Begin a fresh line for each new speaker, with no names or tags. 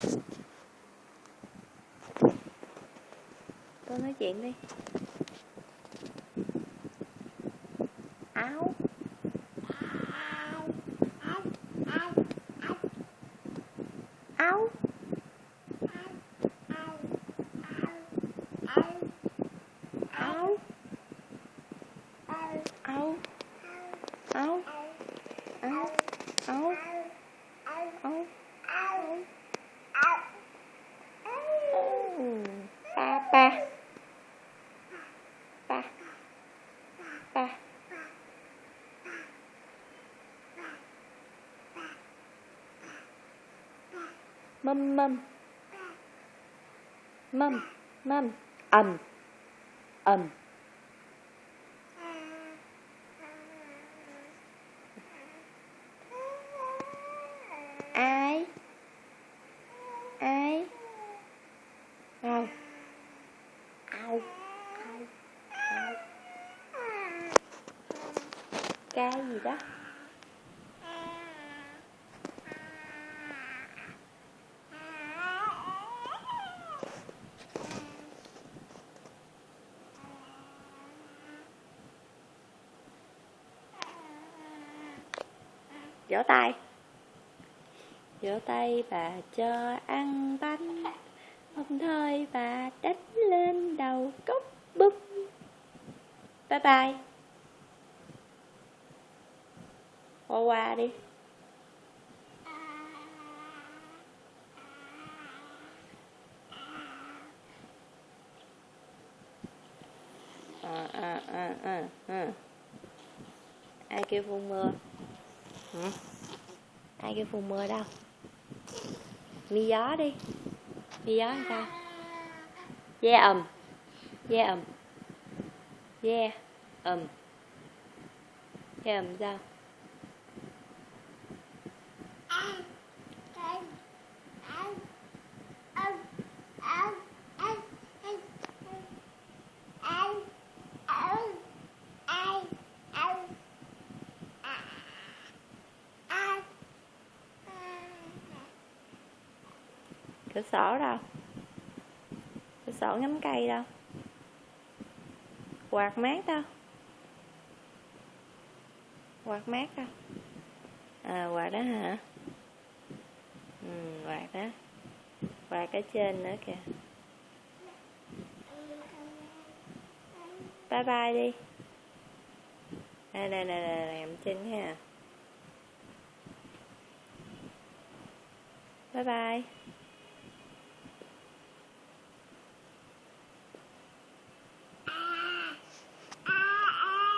Con nói chuyện đi. Áo. Áo. Áo. Áo. Áo. Áo. Áo. Áo. Pa. Pa. Pa. Mâm mâm. Mâm mâm. Ầm. Ầm. Ai. Ai. Ao. Ao. Ao. Ao. Ca gì đó. Vỗ tay. Vỗ tay bà cho ăn bánh, không thôi bà đánh lên đầu cốc búp. Bye bye. Qua đi. Ai kêu phun mưa? Ai kêu phun mưa đâu? Mi gió đi. Mi gió làm sao? Yeah ầm. Yeah ầm. Yeah ầm. Yeah ầm sao? Cửa sổ đâu? Cửa sổ ngắm cây đâu? Quạt mát đâu? Quạt mát đâu? À, quạt đó hả? Quạt đó. Quạt ở trên nữa kìa. Bye bye đi. Đây làm trên ha. Bye bye.